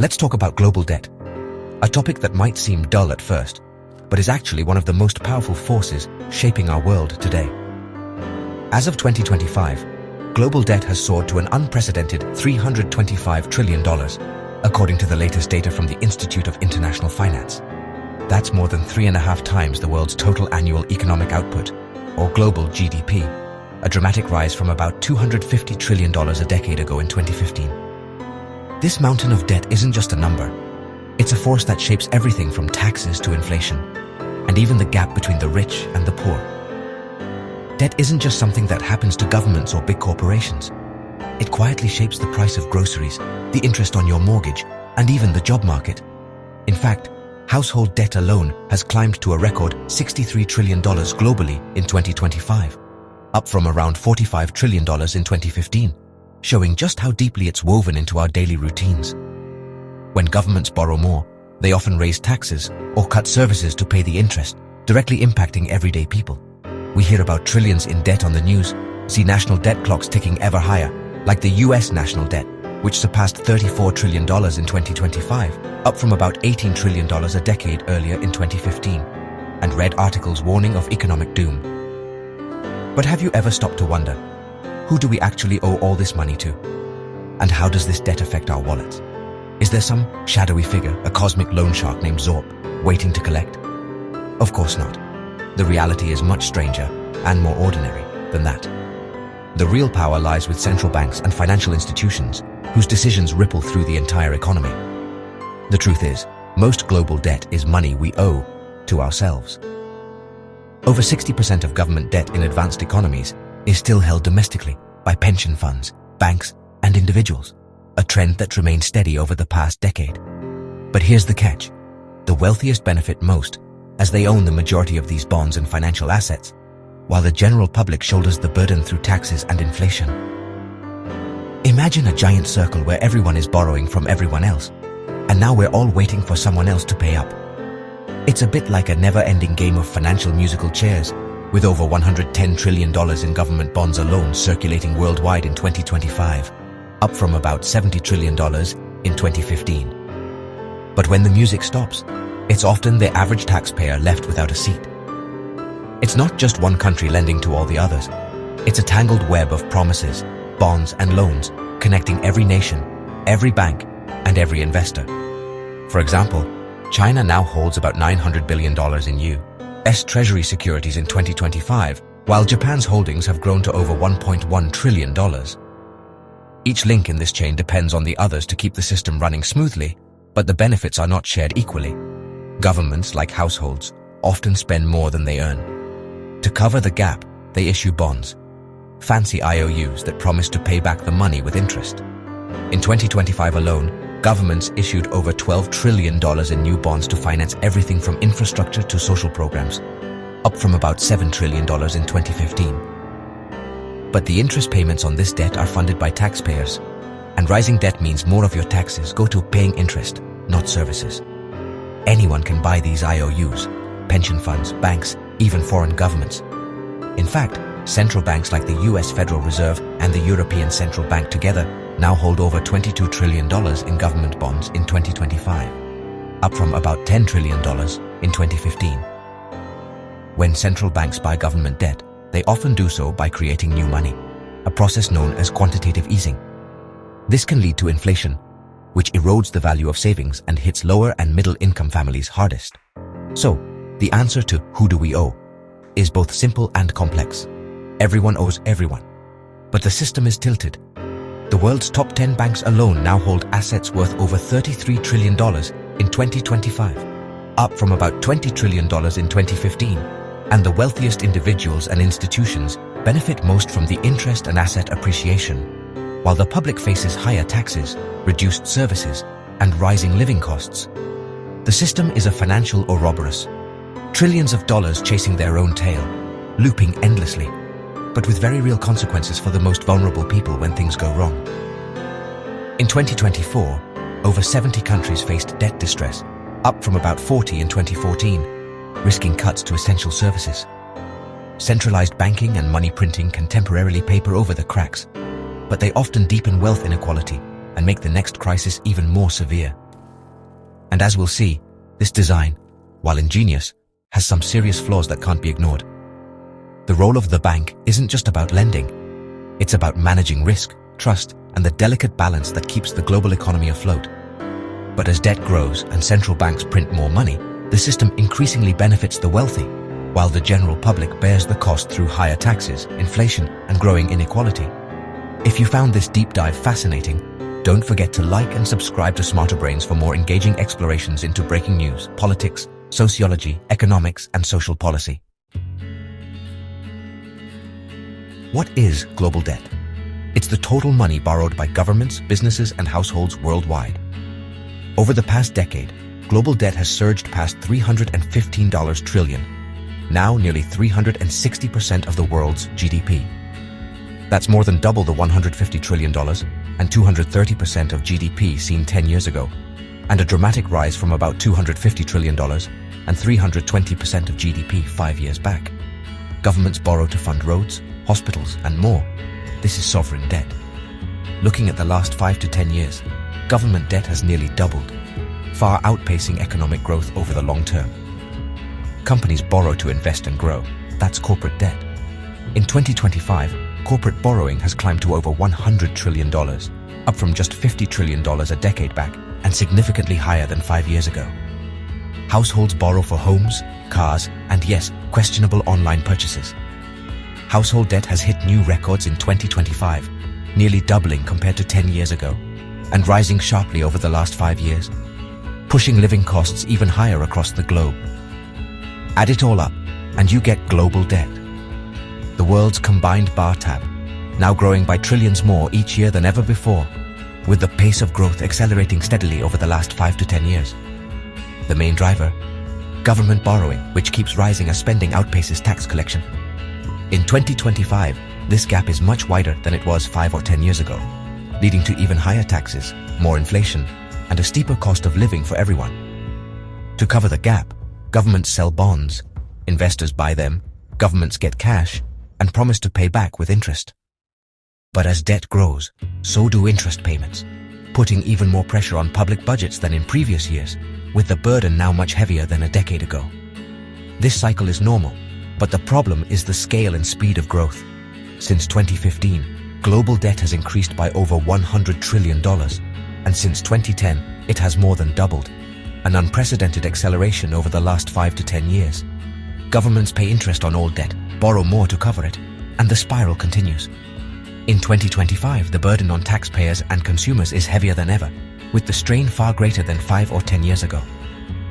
Let's talk about global debt, a topic that might seem dull at first, but is actually one of the most powerful forces shaping our world today. As of 2025, global debt has soared to an unprecedented $325 trillion, according to the latest data from the Institute of International Finance. That's more than 3.5 times the world's total annual economic output, or global GDP, a dramatic rise from about $250 trillion a decade ago in 2015. This mountain of debt isn't just a number. It's a force that shapes everything from taxes to inflation, and even the gap between the rich and the poor. Debt isn't just something that happens to governments or big corporations. It quietly shapes the price of groceries, the interest on your mortgage, and even the job market. In fact, household debt alone has climbed to a record $63 trillion globally in 2025, up from around $45 trillion in 2015, showing just how deeply it's woven into our daily routines. When governments borrow more, they often raise taxes or cut services to pay the interest, directly impacting everyday people. We hear about trillions in debt on the news, see national debt clocks ticking ever higher, like the US national debt, which surpassed $34 trillion in 2025, up from about $18 trillion a decade earlier in 2015, and read articles warning of economic doom. But have you ever stopped to wonder, who do we actually owe all this money to? And how does this debt affect our wallets? Is there some shadowy figure, a cosmic loan shark named Zorp, waiting to collect? Of course not. The reality is much stranger and more ordinary than that. The real power lies with central banks and financial institutions whose decisions ripple through the entire economy. The truth is, most global debt is money we owe to ourselves. Over 60% of government debt in advanced economies is still held domestically by pension funds, banks, and individuals, a trend that remained steady over the past decade. But here's the catch. The wealthiest benefit most, as they own the majority of these bonds and financial assets, while the general public shoulders the burden through taxes and inflation. Imagine a giant circle where everyone is borrowing from everyone else, and now we're all waiting for someone else to pay up. It's a bit like a never-ending game of financial musical chairs, with over $110 trillion in government bonds alone circulating worldwide in 2025, up from about $70 trillion in 2015. But when the music stops, it's often the average taxpayer left without a seat. It's not just one country lending to all the others. It's a tangled web of promises, bonds, and loans connecting every nation, every bank, and every investor. For example, China now holds about $900 billion in U.S. Treasury securities in 2025, while Japan's holdings have grown to over $1.1 trillion. Each link in this chain depends on the others to keep the system running smoothly, but the benefits are not shared equally. Governments, like households, often spend more than they earn. To cover the gap, they issue bonds, fancy IOUs that promise to pay back the money with interest. In 2025 alone, governments issued over $12 trillion in new bonds to finance everything from infrastructure to social programs, up from about $7 trillion in 2015. But the interest payments on this debt are funded by taxpayers, and rising debt means more of your taxes go to paying interest, not services. Anyone can buy these IOUs, pension funds, banks, even foreign governments. In fact, central banks like the US Federal Reserve and the European Central Bank together now hold over $22 trillion in government bonds in 2025, up from about $10 trillion in 2015. When central banks buy government debt, they often do so by creating new money, a process known as quantitative easing. This can lead to inflation, which erodes the value of savings and hits lower and middle-income families hardest. So, the answer to who do we owe is both simple and complex. Everyone owes everyone. But the system is tilted. The world's top 10 banks alone now hold assets worth over $33 trillion in 2025, up from about $20 trillion in 2015. And the wealthiest individuals and institutions benefit most from the interest and asset appreciation, while the public faces higher taxes, reduced services, and rising living costs. The system is a financial Ouroboros, trillions of dollars chasing their own tail, looping endlessly, but with very real consequences for the most vulnerable people when things go wrong. In 2024, over 70 countries faced debt distress, up from about 40 in 2014, risking cuts to essential services. Centralized banking and money printing can temporarily paper over the cracks, but they often deepen wealth inequality and make the next crisis even more severe. And as we'll see, this design, while ingenious, has some serious flaws that can't be ignored. The role of the bank isn't just about lending. It's about managing risk, trust, and the delicate balance that keeps the global economy afloat. But as debt grows and central banks print more money, the system increasingly benefits the wealthy, while the general public bears the cost through higher taxes, inflation, and growing inequality. If you found this deep dive fascinating, don't forget to like and subscribe to Smarter Brains for more engaging explorations into breaking news, politics, sociology, economics, and social policy. What is global debt? It's the total money borrowed by governments, businesses, and households worldwide. Over the past decade, global debt has surged past $315 trillion, now nearly 360% of the world's GDP. That's more than double the $150 trillion and 230% of GDP seen 10 years ago, and a dramatic rise from about $250 trillion and 320% of GDP 5 years back. Governments borrow to fund roads, hospitals, and more. This is sovereign debt. Looking at the last 5 to 10 years, government debt has nearly doubled, far outpacing economic growth over the long term. Companies borrow to invest and grow. That's corporate debt. In 2025, corporate borrowing has climbed to over $100 trillion, up from just $50 trillion a decade back and significantly higher than 5 years ago. Households borrow for homes, cars, and yes, questionable online purchases. Household debt has hit new records in 2025, nearly doubling compared to 10 years ago, and rising sharply over the last 5 years, pushing living costs even higher across the globe. Add it all up, and you get global debt. The world's combined bar tab, now growing by trillions more each year than ever before, with the pace of growth accelerating steadily over the last 5 to 10 years. The main driver? Government borrowing, which keeps rising as spending outpaces tax collection. In 2025, this gap is much wider than it was 5 or 10 years ago, leading to even higher taxes, more inflation, and a steeper cost of living for everyone. To cover the gap, governments sell bonds, investors buy them, governments get cash, and promise to pay back with interest. But as debt grows, so do interest payments, putting even more pressure on public budgets than in previous years, with the burden now much heavier than a decade ago. This cycle is normal, but the problem is the scale and speed of growth. Since 2015, global debt has increased by over $100 trillion, and since 2010, it has more than doubled, an unprecedented acceleration over the last 5 to 10 years. Governments pay interest on old debt, borrow more to cover it, and the spiral continues. In 2025, the burden on taxpayers and consumers is heavier than ever, with the strain far greater than 5 or 10 years ago.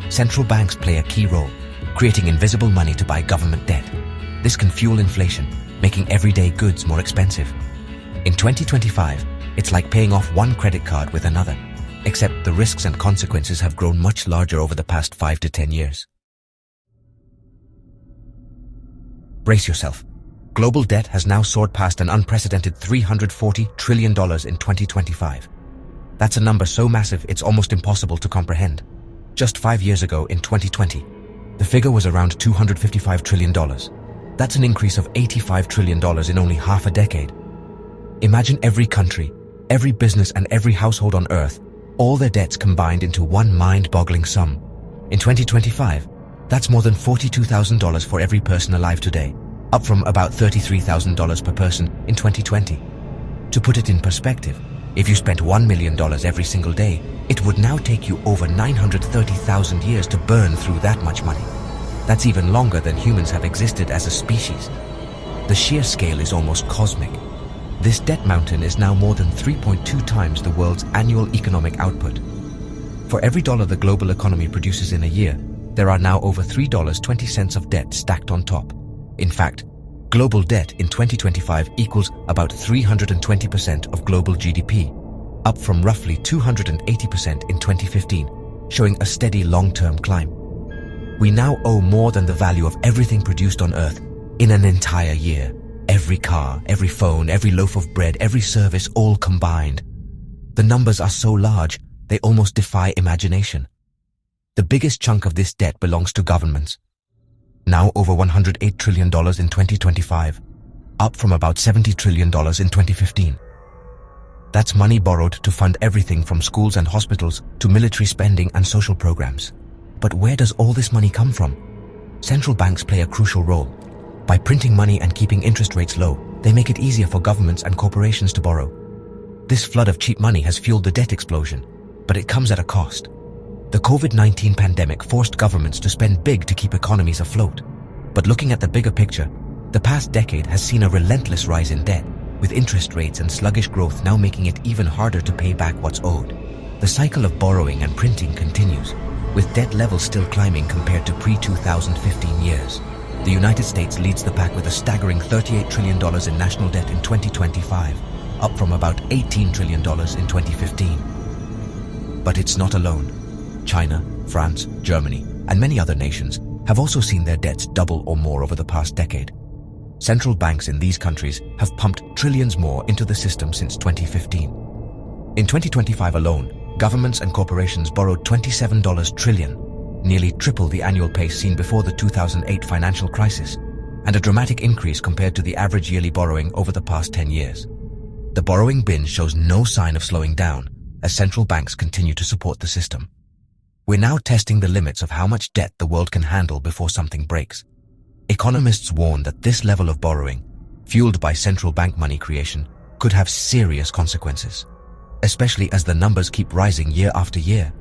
Central banks play a key role, creating invisible money to buy government debt. This can fuel inflation, making everyday goods more expensive. In 2025, it's like paying off one credit card with another, except the risks and consequences have grown much larger over the past 5 to 10 years. Brace yourself. Global debt has now soared past an unprecedented $340 trillion in 2025. That's a number so massive it's almost impossible to comprehend. Just 5 years ago, in 2020, the figure was around $255 trillion. That's an increase of $85 trillion in only half a decade. Imagine every country, every business, and every household on Earth, all their debts combined into one mind-boggling sum. In 2025, that's more than $42,000 for every person alive today, up from about $33,000 per person in 2020. To put it in perspective, if you spent $1 million every single day, it would now take you over 930,000 years to burn through that much money. That's even longer than humans have existed as a species. The sheer scale is almost cosmic. This debt mountain is now more than 3.2 times the world's annual economic output. For every dollar the global economy produces in a year, there are now over $3.20 of debt stacked on top. In fact, global debt in 2025 equals about 320% of global GDP, up from roughly 280% in 2015, showing a steady long-term climb. We now owe more than the value of everything produced on Earth in an entire year. Every car, every phone, every loaf of bread, every service, all combined. The numbers are so large, they almost defy imagination. The biggest chunk of this debt belongs to governments, now over $108 trillion in 2025, up from about $70 trillion in 2015. That's money borrowed to fund everything from schools and hospitals to military spending and social programs. But where does all this money come from? Central banks play a crucial role. By printing money and keeping interest rates low, they make it easier for governments and corporations to borrow. This flood of cheap money has fueled the debt explosion, but it comes at a cost. The COVID-19 pandemic forced governments to spend big to keep economies afloat. But looking at the bigger picture, the past decade has seen a relentless rise in debt, with interest rates and sluggish growth now making it even harder to pay back what's owed. The cycle of borrowing and printing continues, with debt levels still climbing compared to pre-2015 years. The United States leads the pack with a staggering $38 trillion in national debt in 2025, up from about $18 trillion in 2015. But it's not alone. China, France, Germany, and many other nations have also seen their debts double or more over the past decade. Central banks in these countries have pumped trillions more into the system since 2015. In 2025 alone, governments and corporations borrowed $27 trillion, nearly triple the annual pace seen before the 2008 financial crisis, and a dramatic increase compared to the average yearly borrowing over the past 10 years. The borrowing binge shows no sign of slowing down as central banks continue to support the system. We're now testing the limits of how much debt the world can handle before something breaks. Economists warn that this level of borrowing, fueled by central bank money creation, could have serious consequences, especially as the numbers keep rising year after year.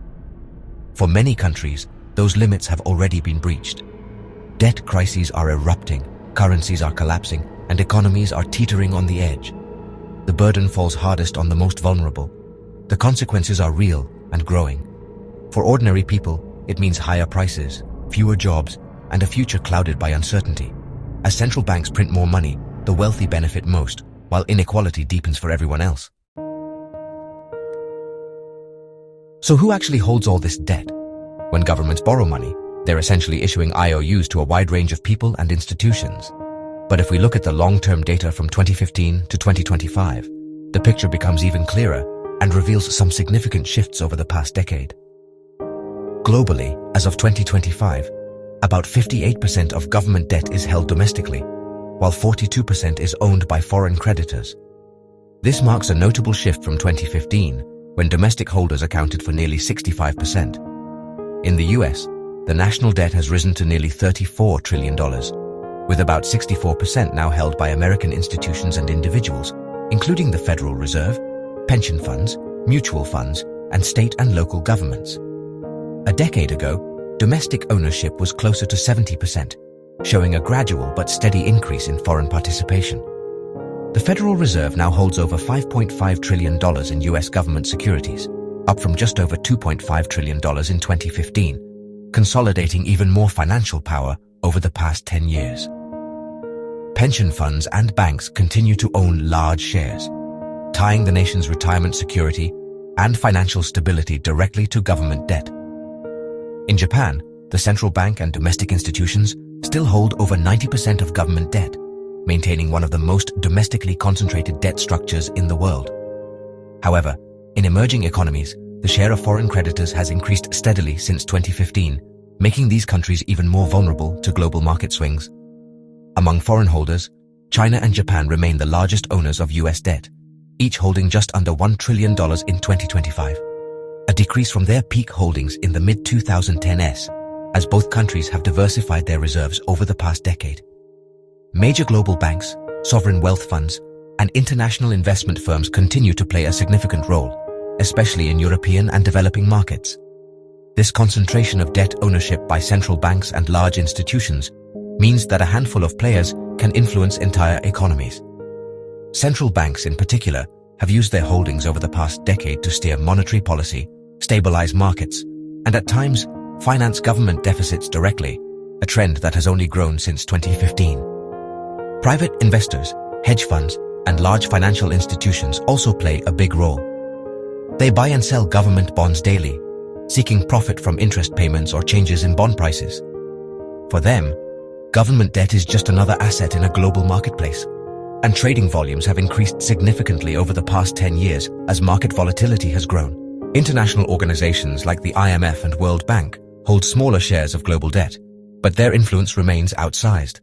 For many countries, those limits have already been breached. Debt crises are erupting, currencies are collapsing, and economies are teetering on the edge. The burden falls hardest on the most vulnerable. The consequences are real and growing. For ordinary people, it means higher prices, fewer jobs, and a future clouded by uncertainty. As central banks print more money, the wealthy benefit most, while inequality deepens for everyone else. So who actually holds all this debt? When governments borrow money, they're essentially issuing IOUs to a wide range of people and institutions. But if we look at the long-term data from 2015 to 2025, the picture becomes even clearer and reveals some significant shifts over the past decade. Globally, as of 2025, about 58% of government debt is held domestically, while 42% is owned by foreign creditors. This marks a notable shift from 2015, when domestic holders accounted for nearly 65%. In the US, the national debt has risen to nearly $34 trillion, with about 64% now held by American institutions and individuals, including the Federal Reserve, pension funds, mutual funds, and state and local governments. A decade ago, domestic ownership was closer to 70%, showing a gradual but steady increase in foreign participation. The Federal Reserve now holds over $5.5 trillion in US government securities, up from just over $2.5 trillion in 2015, consolidating even more financial power over the past 10 years. Pension funds and banks continue to own large shares, tying the nation's retirement security and financial stability directly to government debt. In Japan, the central bank and domestic institutions still hold over 90% of government debt, maintaining one of the most domestically concentrated debt structures in the world. However, in emerging economies, the share of foreign creditors has increased steadily since 2015, making these countries even more vulnerable to global market swings. Among foreign holders, China and Japan remain the largest owners of US debt, each holding just under $1 trillion in 2025. A decrease from their peak holdings in the mid-2010s, as both countries have diversified their reserves over the past decade. Major global banks, sovereign wealth funds, and international investment firms continue to play a significant role, especially in European and developing markets. This concentration of debt ownership by central banks and large institutions means that a handful of players can influence entire economies. Central banks in particular have used their holdings over the past decade to steer monetary policy, stabilize markets, and at times finance government deficits directly, a trend that has only grown since 2015. Private investors, hedge funds, and large financial institutions also play a big role. They buy and sell government bonds daily, seeking profit from interest payments or changes in bond prices. For them, government debt is just another asset in a global marketplace, and trading volumes have increased significantly over the past 10 years as market volatility has grown. International organizations like the IMF and World Bank hold smaller shares of global debt, but their influence remains outsized.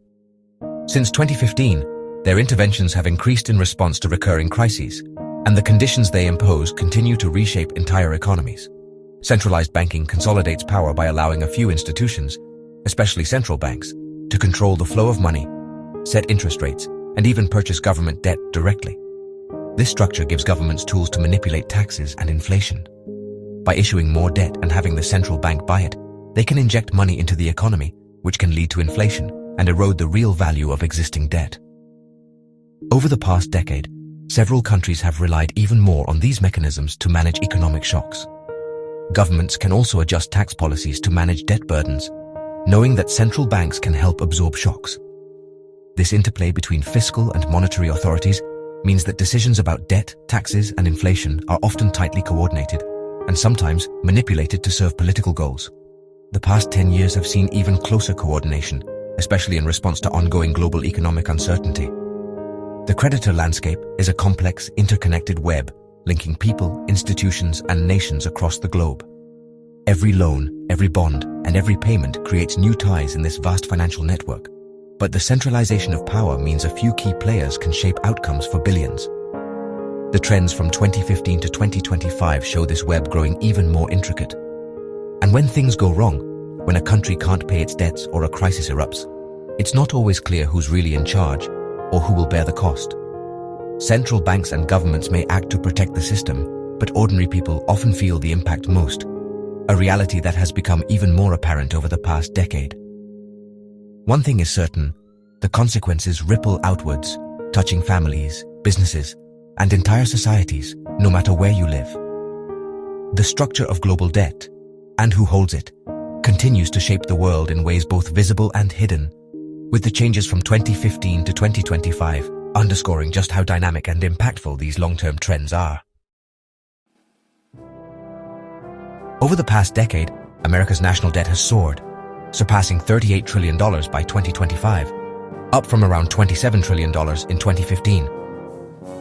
Since 2015, their interventions have increased in response to recurring crises, and the conditions they impose continue to reshape entire economies. Centralized banking consolidates power by allowing a few institutions, especially central banks, to control the flow of money, set interest rates, and even purchase government debt directly. This structure gives governments tools to manipulate taxes and inflation. By issuing more debt and having the central bank buy it, they can inject money into the economy, which can lead to inflation and erode the real value of existing debt. Over the past decade, several countries have relied even more on these mechanisms to manage economic shocks. Governments can also adjust tax policies to manage debt burdens, knowing that central banks can help absorb shocks. This interplay between fiscal and monetary authorities means that decisions about debt, taxes, and inflation are often tightly coordinated and sometimes manipulated to serve political goals. The past 10 years have seen even closer coordination, especially in response to ongoing global economic uncertainty. The creditor landscape is a complex, interconnected web linking people, institutions, and nations across the globe. Every loan, every bond, and every payment creates new ties in this vast financial network. But the centralization of power means a few key players can shape outcomes for billions. The trends from 2015 to 2025 show this web growing even more intricate. And when things go wrong, when a country can't pay its debts or a crisis erupts, it's not always clear who's really in charge or who will bear the cost. Central banks and governments may act to protect the system, but ordinary people often feel the impact most, a reality that has become even more apparent over the past decade. One thing is certain, the consequences ripple outwards, touching families, businesses, and entire societies, no matter where you live. The structure of global debt, and who holds it, continues to shape the world in ways both visible and hidden, with the changes from 2015 to 2025 underscoring just how dynamic and impactful these long-term trends are. Over the past decade, America's national debt has soared, surpassing $38 trillion by 2025, up from around $27 trillion in 2015.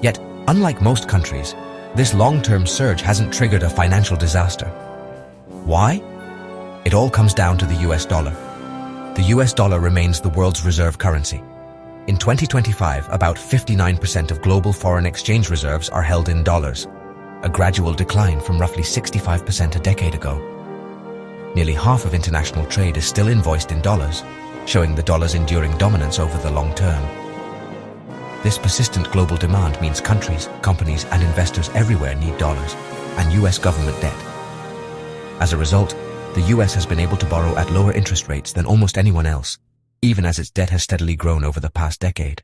Yet, unlike most countries, this long-term surge hasn't triggered a financial disaster. Why? It all comes down to the US dollar. The US dollar remains the world's reserve currency. In 2025, about 59% of global foreign exchange reserves are held in dollars, a gradual decline from roughly 65% a decade ago. Nearly half of international trade is still invoiced in dollars, showing the dollar's enduring dominance over the long term. This persistent global demand means countries, companies, and investors everywhere need dollars and US government debt. As a result, the US has been able to borrow at lower interest rates than almost anyone else, even as its debt has steadily grown over the past decade.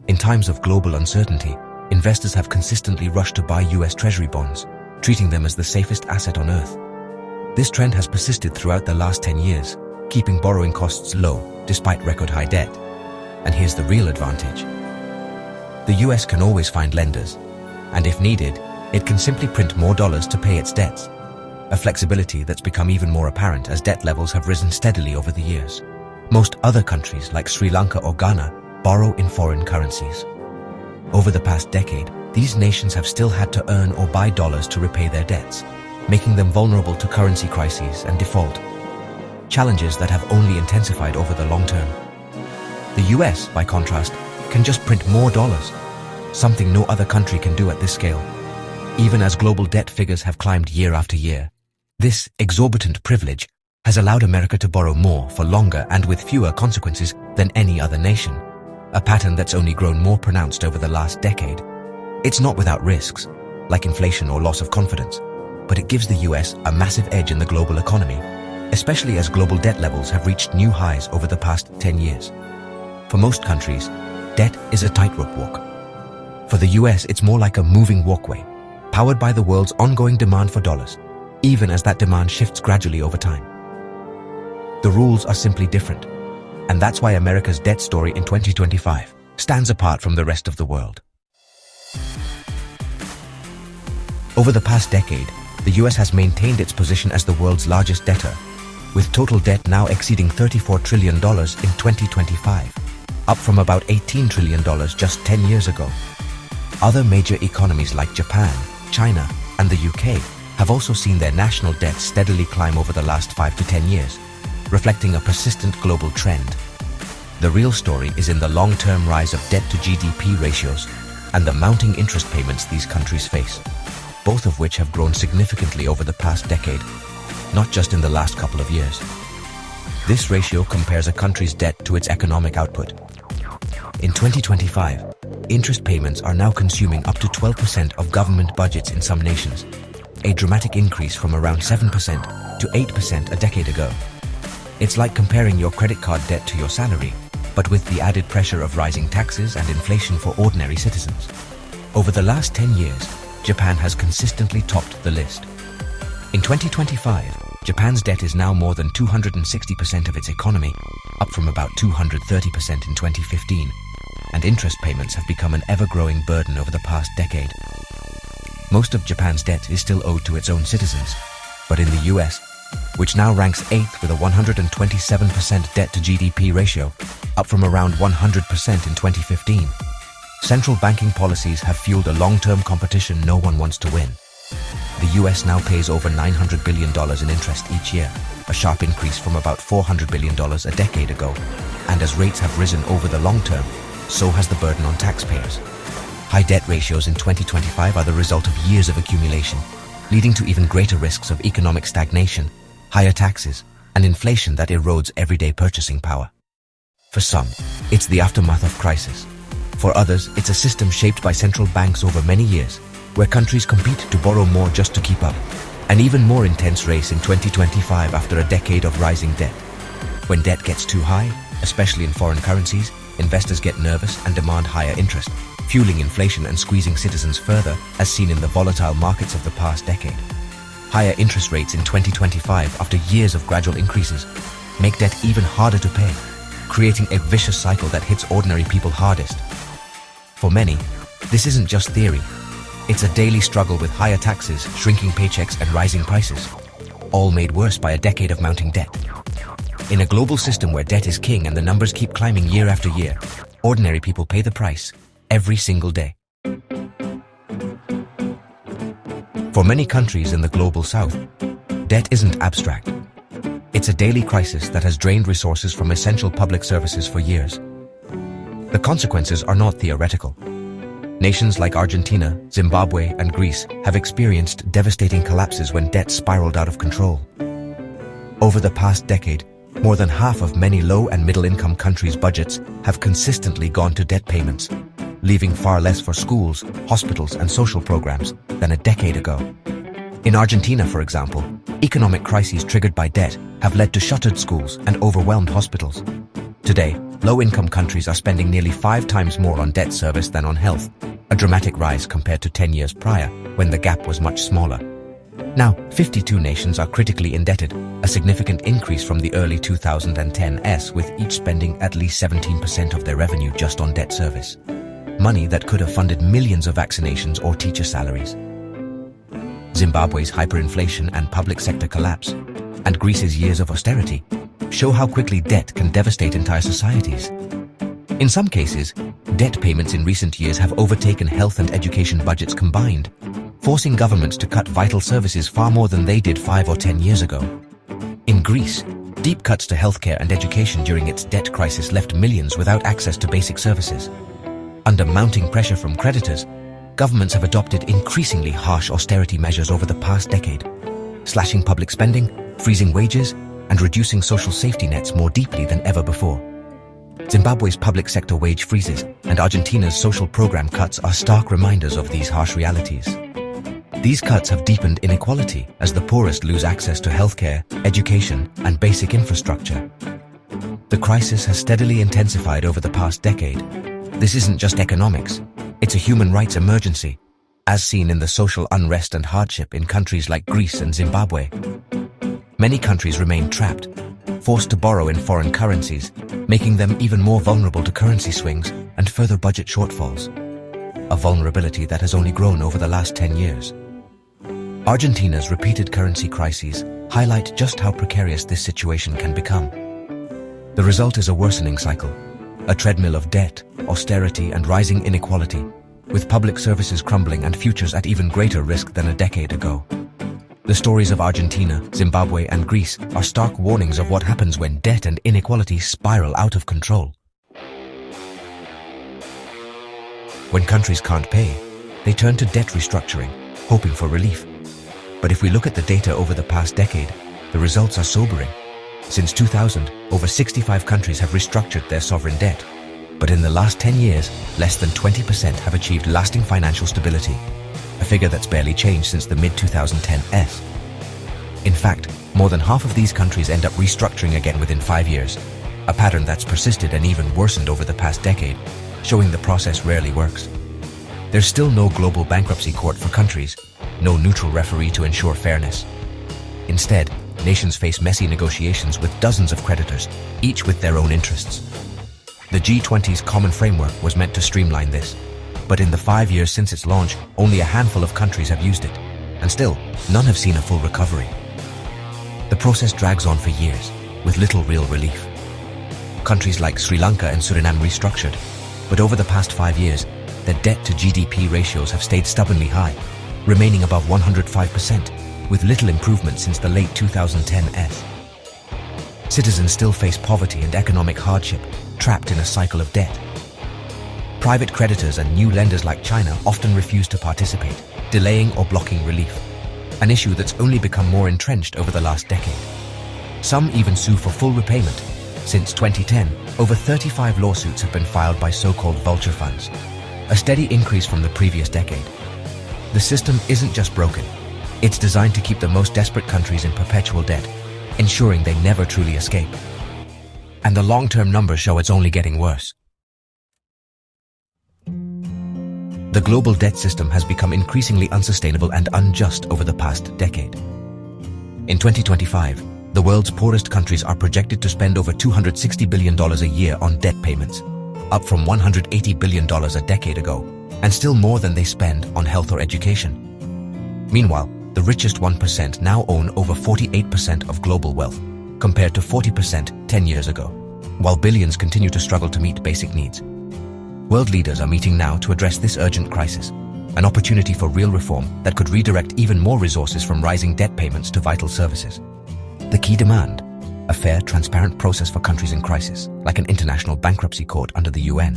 In times of global uncertainty, investors have consistently rushed to buy US Treasury bonds, treating them as the safest asset on earth. This trend has persisted throughout the last 10 years, keeping borrowing costs low despite record-high debt. And here's the real advantage. The US can always find lenders, and if needed, it can simply print more dollars to pay its debts, a flexibility that's become even more apparent as debt levels have risen steadily over the years. Most other countries, like Sri Lanka or Ghana, borrow in foreign currencies. Over the past decade, these nations have still had to earn or buy dollars to repay their debts, making them vulnerable to currency crises and default, challenges that have only intensified over the long term. The US, by contrast, can just print more dollars, something no other country can do at this scale, even as global debt figures have climbed year after year. This exorbitant privilege has allowed America to borrow more for longer and with fewer consequences than any other nation, a pattern that's only grown more pronounced over the last decade. It's not without risks, like inflation or loss of confidence, but it gives the US a massive edge in the global economy, especially as global debt levels have reached new highs over the past 10 years. For most countries, debt is a tightrope walk. For the US, it's more like a moving walkway, powered by the world's ongoing demand for dollars, even as that demand shifts gradually over time. The rules are simply different, and that's why America's debt story in 2025 stands apart from the rest of the world. Over the past decade, the US has maintained its position as the world's largest debtor, with total debt now exceeding $34 trillion in 2025, up from about $18 trillion just 10 years ago. Other major economies like Japan, China, and the UK have also seen their national debt steadily climb over the last 5 to 10 years, reflecting a persistent global trend. The real story is in the long-term rise of debt-to-GDP ratios and the mounting interest payments these countries face, both of which have grown significantly over the past decade, not just in the last couple of years. This ratio compares a country's debt to its economic output. In 2025, interest payments are now consuming up to 12% of government budgets in some nations, a dramatic increase from around 7% to 8% a decade ago. It's like comparing your credit card debt to your salary, but with the added pressure of rising taxes and inflation for ordinary citizens. Over the last 10 years, Japan has consistently topped the list. In 2025, Japan's debt is now more than 260% of its economy, up from about 230% in 2015, and interest payments have become an ever-growing burden over the past decade. Most of Japan's debt is still owed to its own citizens, but in the US, which now ranks 8th with a 127% debt-to-GDP ratio, up from around 100% in 2015, central banking policies have fueled a long-term competition no one wants to win. The US now pays over $900 billion in interest each year, a sharp increase from about $400 billion a decade ago. And as rates have risen over the long term, so has the burden on taxpayers. High debt ratios in 2025 are the result of years of accumulation, leading to even greater risks of economic stagnation, higher taxes, and inflation that erodes everyday purchasing power. For some, it's the aftermath of crisis. For others, it's a system shaped by central banks over many years, where countries compete to borrow more just to keep up. An even more intense race in 2025 after a decade of rising debt. When debt gets too high, especially in foreign currencies, investors get nervous and demand higher interest, fueling inflation and squeezing citizens further, as seen in the volatile markets of the past decade. Higher interest rates in 2025, after years of gradual increases, make debt even harder to pay, creating a vicious cycle that hits ordinary people hardest. For many, this isn't just theory. It's a daily struggle with higher taxes, shrinking paychecks, and rising prices, all made worse by a decade of mounting debt. In a global system where debt is king and the numbers keep climbing year after year, ordinary people pay the price every single day. For many countries in the global south, debt isn't abstract. It's a daily crisis that has drained resources from essential public services for years. The consequences are not theoretical. Nations like Argentina, Zimbabwe, and Greece have experienced devastating collapses when debt spiraled out of control. Over the past decade, more than half of many low- and middle-income countries' budgets have consistently gone to debt payments, leaving far less for schools, hospitals, and social programs than a decade ago. In Argentina, for example, economic crises triggered by debt have led to shuttered schools and overwhelmed hospitals. Today, low-income countries are spending nearly 5 times more on debt service than on health, a dramatic rise compared to 10 years prior, when the gap was much smaller. Now, 52 nations are critically indebted, a significant increase from the early 2010s, with each spending at least 17% of their revenue just on debt service. Money that could have funded millions of vaccinations or teacher salaries. Zimbabwe's hyperinflation and public sector collapse, and Greece's years of austerity, show how quickly debt can devastate entire societies. In some cases, debt payments in recent years have overtaken health and education budgets combined, forcing governments to cut vital services far more than they did 5 or 10 years ago. In Greece, deep cuts to healthcare and education during its debt crisis left millions without access to basic services. Under mounting pressure from creditors, governments have adopted increasingly harsh austerity measures over the past decade, slashing public spending, freezing wages, and reducing social safety nets more deeply than ever before. Zimbabwe's public sector wage freezes and Argentina's social program cuts are stark reminders of these harsh realities. These cuts have deepened inequality as the poorest lose access to healthcare, education, and basic infrastructure. The crisis has steadily intensified over the past decade. This isn't just economics, it's a human rights emergency, as seen in the social unrest and hardship in countries like Greece and Zimbabwe. Many countries remain trapped, forced to borrow in foreign currencies, making them even more vulnerable to currency swings and further budget shortfalls, a vulnerability that has only grown over the last 10 years. Argentina's repeated currency crises highlight just how precarious this situation can become. The result is a worsening cycle, a treadmill of debt, austerity, and rising inequality, with public services crumbling and futures at even greater risk than a decade ago. The stories of Argentina, Zimbabwe, and Greece are stark warnings of what happens when debt and inequality spiral out of control. When countries can't pay, they turn to debt restructuring, hoping for relief. But if we look at the data over the past decade, the results are sobering. Since 2000, over 65 countries have restructured their sovereign debt. But in the last 10 years, less than 20% have achieved lasting financial stability, a figure that's barely changed since the mid-2010s. In fact, more than half of these countries end up restructuring again within 5 years, a pattern that's persisted and even worsened over the past decade, showing the process rarely works. There's still no global bankruptcy court for countries, no neutral referee to ensure fairness. Instead, nations face messy negotiations with dozens of creditors, each with their own interests. The G20's common framework was meant to streamline this, but in the 5 years since its launch, only a handful of countries have used it, and still, none have seen a full recovery. The process drags on for years, with little real relief. Countries like Sri Lanka and Suriname restructured, but over the past 5 years, their debt-to-GDP ratios have stayed stubbornly high, remaining above 105%, with little improvement since the late 2010s. Citizens still face poverty and economic hardship, trapped in a cycle of debt. Private creditors and new lenders like China often refuse to participate, delaying or blocking relief, an issue that's only become more entrenched over the last decade. Some even sue for full repayment. Since 2010, over 35 lawsuits have been filed by so-called vulture funds, a steady increase from the previous decade. The system isn't just broken, it's designed to keep the most desperate countries in perpetual debt, ensuring they never truly escape. And the long-term numbers show it's only getting worse. The global debt system has become increasingly unsustainable and unjust over the past decade. In 2025, the world's poorest countries are projected to spend over $260 billion a year on debt payments, up from $180 billion a decade ago, and still more than they spend on health or education. Meanwhile, the richest 1% now own over 48% of global wealth, compared to 40% 10 years ago, while billions continue to struggle to meet basic needs. World leaders are meeting now to address this urgent crisis, an opportunity for real reform that could redirect even more resources from rising debt payments to vital services. The key demand: a fair, transparent process for countries in crisis, like an international bankruptcy court under the UN.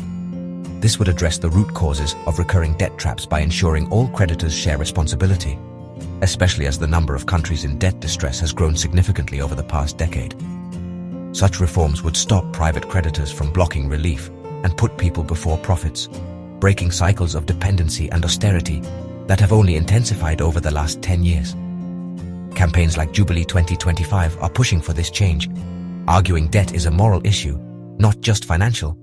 This would address the root causes of recurring debt traps by ensuring all creditors share responsibility, especially as the number of countries in debt distress has grown significantly over the past decade. Such reforms would stop private creditors from blocking relief and put people before profits, breaking cycles of dependency and austerity that have only intensified over the last 10 years. Campaigns like Jubilee 2025 are pushing for this change, arguing debt is a moral issue, not just financial.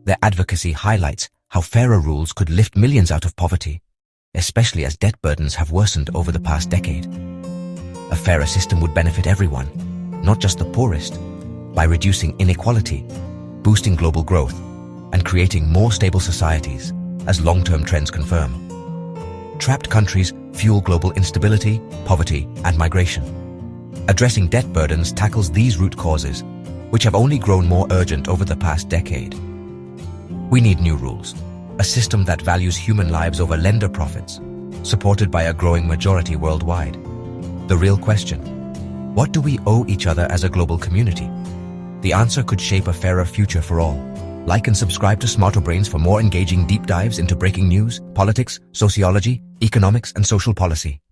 Their advocacy highlights how fairer rules could lift millions out of poverty, especially as debt burdens have worsened over the past decade. A fairer system would benefit everyone, not just the poorest, by reducing inequality, boosting global growth, and creating more stable societies, as long-term trends confirm. Trapped countries fuel global instability, poverty, and migration. Addressing debt burdens tackles these root causes, which have only grown more urgent over the past decade. We need new rules, a system that values human lives over lender profits, supported by a growing majority worldwide. The real question: what do we owe each other as a global community? The answer could shape a fairer future for all. Like and subscribe to Smarter Brains for more engaging deep dives into breaking news, politics, sociology, economics, and social policy.